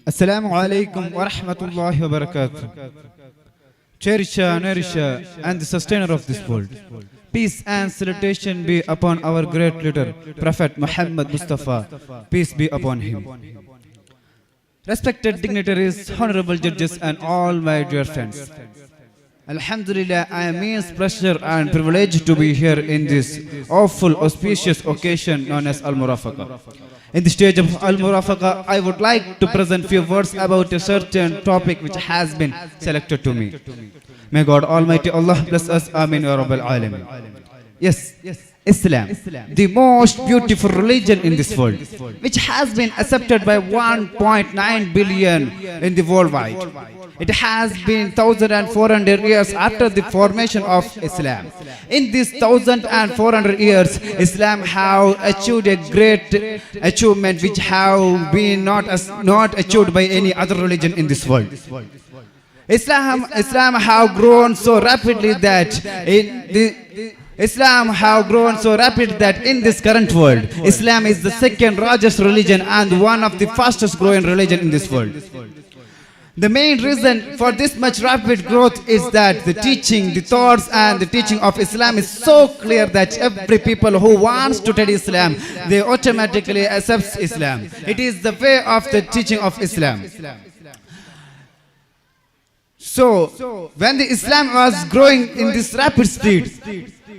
Assalamu alaikum wa rahmatullahi wa barakatuh. Cherisher, nourisher, and the sustainer of this world. Peace and salutation be upon our great leader, Prophet Muhammad Mustafa. Peace be upon him. Respected dignitaries, honorable judges, and all my dear friends. Alhamdulillah, I am immense pleasure and privilege to be here in this awful, auspicious occasion known as Al-Murafaqa. In the stage of Al-Murafaqa, I would like to present few words about a certain topic which has been selected to me. May God Almighty Allah bless us. Amin ya Rabbal Alamin. Yes, Islam, the most beautiful religion in this world, which has been accepted by 1.9 billion in the worldwide. It has been 1,400 years after the formation of Islam. In these 1,400 years, Islam have achieved a great achievement which have been not achieved by any other religion in this world. Islam have grown so rapidly that in this current world, Islam is the second largest religion and one of the fastest growing religion in this world. The main reason for this much rapid growth is that the teaching, the thoughts and the teaching of Islam is so clear that every people who wants to study Islam, they automatically accept Islam. It is the way of the teaching of Islam. So, when the Islam was growing in this rapid speed,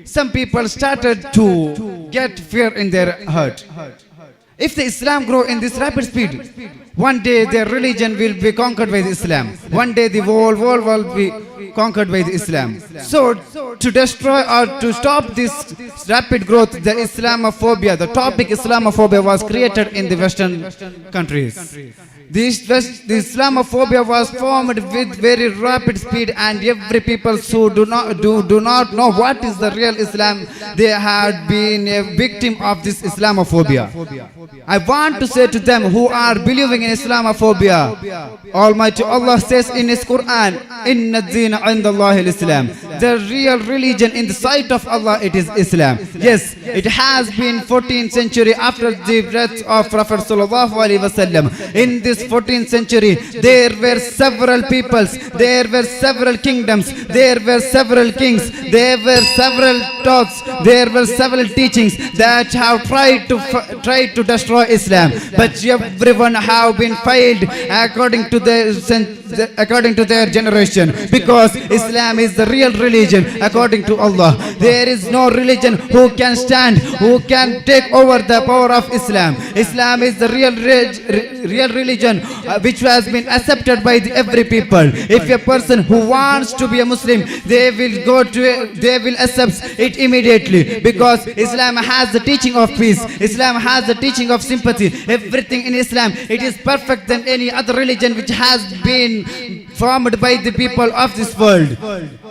some people started to get fear in their heart. If the Islam grow in this rapid speed, one day their religion will be conquered by the Islam. One day the whole world will be conquered by the Islam. So to destroy or to stop this rapid growth, the Islamophobia, the topic Islamophobia was created in the Western countries. The Islamophobia was formed with very rapid speed, and every people who do not know what is the real Islam, they had been a victim of this Islamophobia. I want to say to them who are believing in Islamophobia, Almighty Allah says in His Quran, Inna ad-deena 'inda Allahi al-Islam. The real religion in the sight of Allah, it is Islam. Yes, it has been 14th century after the death of Prophet sallallahu alaihi wasallam. In this 14th century, there were several peoples, there were several kingdoms, there were several kings, there were several thoughts, there were several teachings that have tried to destroy Islam, but everyone have been failed according to their generation, because Islam is the real religion according to Allah. There is no religion who can stand, who can take over the power of Islam. Islam is the real religion which has been accepted by every people. If a person who wants to be a Muslim, they will accept it immediately, because Islam has the teaching of peace. Islam has the teaching of sympathy. Everything in Islam, it is perfect than any other religion which has been formed by the people of this world.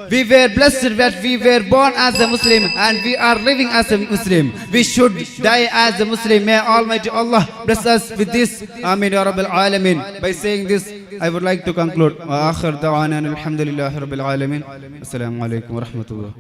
We were blessed that we were born as a Muslim and we are living as a Muslim. We should die as a Muslim. May Almighty Allah bless us with this. Amin ya Rabbal Alamin. By saying this, I would like to conclude. Wa akhir da'wana alhamdulillahi Rabbil Alamin. Assalamu alaikum wa rahmatullah.